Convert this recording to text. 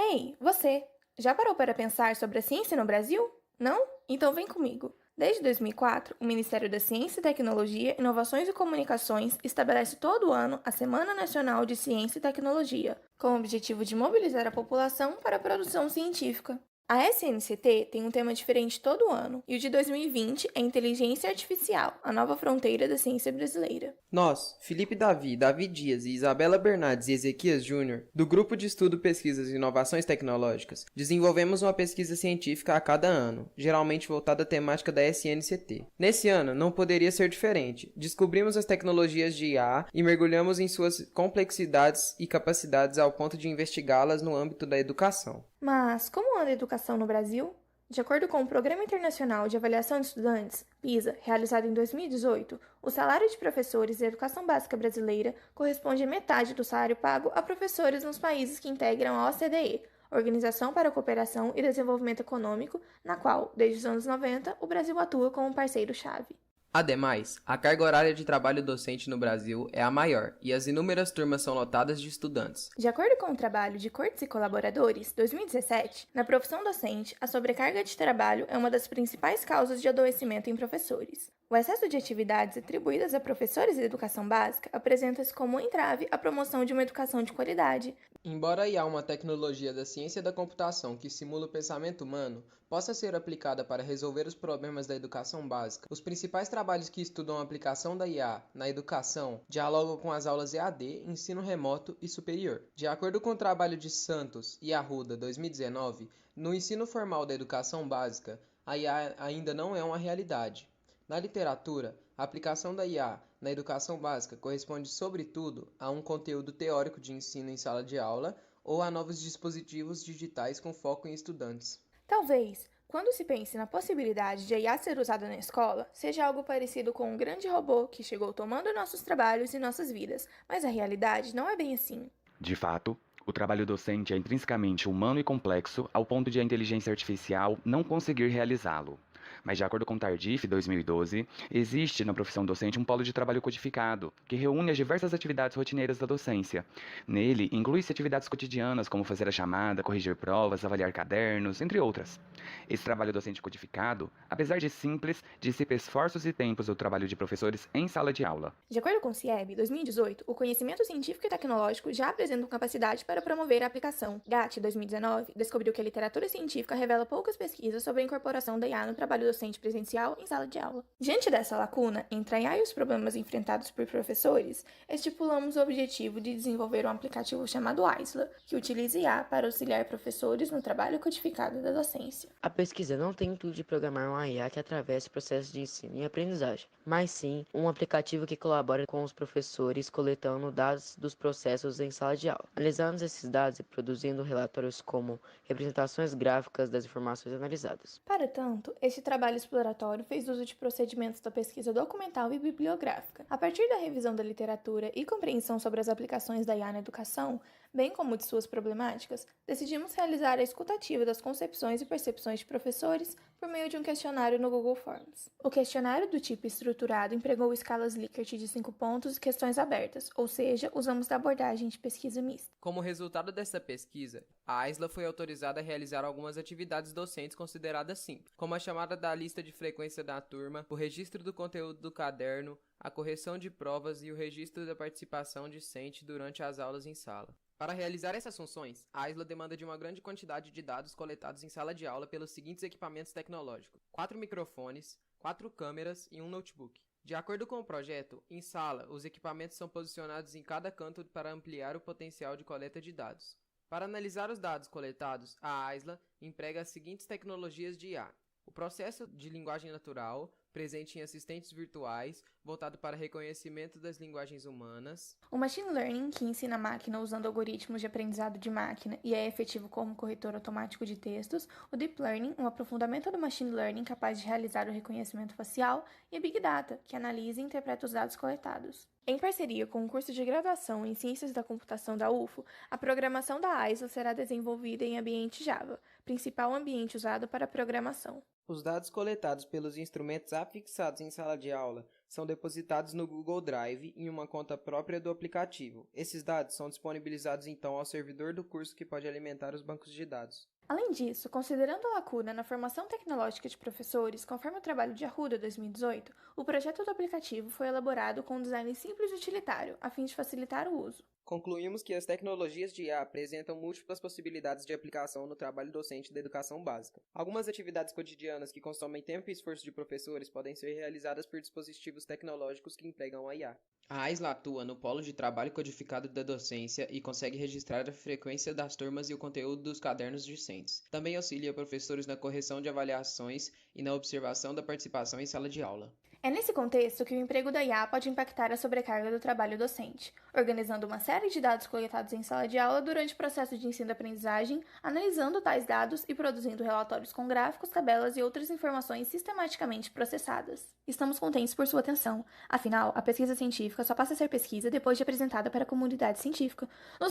Ei, você! Já parou para pensar sobre a ciência no Brasil? Não? Então vem comigo. Desde 2004, o Ministério da Ciência e Tecnologia, Inovações e Comunicações estabelece todo ano a Semana Nacional de Ciência e Tecnologia, com o objetivo de mobilizar a população para a produção científica. A SNCT tem um tema diferente todo ano, e o de 2020 é Inteligência Artificial, a nova fronteira da ciência brasileira. Nós, Felipe Davi, Davi Dias e Isabela Bernardes e Ezequias Júnior, do Grupo de Estudo Pesquisas e Inovações Tecnológicas, desenvolvemos uma pesquisa científica a cada ano, geralmente voltada à temática da SNCT. Nesse ano, não poderia ser diferente. Descobrimos as tecnologias de IA e mergulhamos em suas complexidades e capacidades ao ponto de investigá-las no âmbito da educação. Mas como anda a educação no Brasil? De acordo com o Programa Internacional de Avaliação de Estudantes, PISA, realizado em 2018, o salário de professores da educação básica brasileira corresponde a metade do salário pago a professores nos países que integram a OCDE, Organização para a Cooperação e Desenvolvimento Econômico, na qual, desde os anos 90, o Brasil atua como parceiro-chave. Ademais, a carga horária de trabalho docente no Brasil é a maior e as inúmeras turmas são lotadas de estudantes. De acordo com o trabalho de Cortes e Colaboradores, 2017, na profissão docente, a sobrecarga de trabalho é uma das principais causas de adoecimento em professores. O excesso de atividades atribuídas a professores de educação básica apresenta-se como um entrave à promoção de uma educação de qualidade. Embora a IA, uma tecnologia da ciência da computação que simula o pensamento humano, possa ser aplicada para resolver os problemas da educação básica, os principais trabalhos que estudam a aplicação da IA na educação dialogam com as aulas EAD, ensino remoto e superior. De acordo com o trabalho de Santos e Arruda, 2019, no ensino formal da educação básica, a IA ainda não é uma realidade. Na literatura, a aplicação da IA na educação básica corresponde, sobretudo, a um conteúdo teórico de ensino em sala de aula ou a novos dispositivos digitais com foco em estudantes. Talvez, quando se pense na possibilidade de a IA ser usada na escola, seja algo parecido com um grande robô que chegou tomando nossos trabalhos e nossas vidas, mas a realidade não é bem assim. De fato, o trabalho docente é intrinsecamente humano e complexo ao ponto de a inteligência artificial não conseguir realizá-lo. Mas, de acordo com Tardif, 2012, existe na profissão docente um polo de trabalho codificado, que reúne as diversas atividades rotineiras da docência. Nele, inclui-se atividades cotidianas, como fazer a chamada, corrigir provas, avaliar cadernos, entre outras. Esse trabalho docente codificado, apesar de simples, dissipa esforços e tempos do trabalho de professores em sala de aula. De acordo com o CIEB, 2018, o conhecimento científico e tecnológico já apresenta capacidade para promover a aplicação. GAT, 2019, descobriu que a literatura científica revela poucas pesquisas sobre a incorporação da IA no trabalho docente presencial em sala de aula. Diante dessa lacuna entre a IA e os problemas enfrentados por professores, estipulamos o objetivo de desenvolver um aplicativo chamado AISLA, que utiliza IA para auxiliar professores no trabalho codificado da docência. A pesquisa não tem o intuito de programar uma IA que atravesse o processo de ensino e aprendizagem, mas sim um aplicativo que colabora com os professores coletando dados dos processos em sala de aula, analisando esses dados e produzindo relatórios como representações gráficas das informações analisadas. Para tanto, este trabalho exploratório fez uso de procedimentos da pesquisa documental e bibliográfica. A partir da revisão da literatura e compreensão sobre as aplicações da IA na educação, bem como de suas problemáticas, decidimos realizar a escutativa das concepções e percepções de professores por meio de um questionário no Google Forms. O questionário do tipo estruturado empregou escalas Likert de 5 pontos e questões abertas, ou seja, usamos da abordagem de pesquisa mista. Como resultado dessa pesquisa, a AISLA foi autorizada a realizar algumas atividades docentes consideradas simples, como a chamada da lista de frequência da turma, o registro do conteúdo do caderno, a correção de provas e o registro da participação discente durante as aulas em sala. Para realizar essas funções, a AISLA demanda de uma grande quantidade de dados coletados em sala de aula pelos seguintes equipamentos tecnológicos: 4 microfones, 4 câmeras e um notebook. De acordo com o projeto, em sala, os equipamentos são posicionados em cada canto para ampliar o potencial de coleta de dados. Para analisar os dados coletados, a AISLA emprega as seguintes tecnologias de IA: o processo de linguagem natural, presente em assistentes virtuais, voltado para reconhecimento das linguagens humanas. O Machine Learning, que ensina a máquina usando algoritmos de aprendizado de máquina e é efetivo como corretor automático de textos. O Deep Learning, um aprofundamento do Machine Learning capaz de realizar o reconhecimento facial. E Big Data, que analisa e interpreta os dados coletados. Em parceria com o curso de graduação em Ciências da Computação da UFO, a programação da AISLA será desenvolvida em ambiente Java, principal ambiente usado para programação. Os dados coletados pelos instrumentos afixados em sala de aula são depositados no Google Drive em uma conta própria do aplicativo. Esses dados são disponibilizados então ao servidor do curso que pode alimentar os bancos de dados. Além disso, considerando a lacuna na formação tecnológica de professores, conforme o trabalho de Arruda 2018, o projeto do aplicativo foi elaborado com um design simples e utilitário, a fim de facilitar o uso. Concluímos que as tecnologias de IA apresentam múltiplas possibilidades de aplicação no trabalho docente da educação básica. Algumas atividades cotidianas que consomem tempo e esforço de professores podem ser realizadas por dispositivos tecnológicos que empregam a IA. A AISLA atua no polo de trabalho codificado da docência e consegue registrar a frequência das turmas e o conteúdo dos cadernos discentes. Também auxilia professores na correção de avaliações e na observação da participação em sala de aula. É nesse contexto que o emprego da IA pode impactar a sobrecarga do trabalho docente, organizando uma série de dados coletados em sala de aula durante o processo de ensino-aprendizagem, analisando tais dados e produzindo relatórios com gráficos, tabelas e outras informações sistematicamente processadas. Estamos contentes por sua atenção. Afinal, a pesquisa científica só passa a ser pesquisa depois de apresentada para a comunidade científica.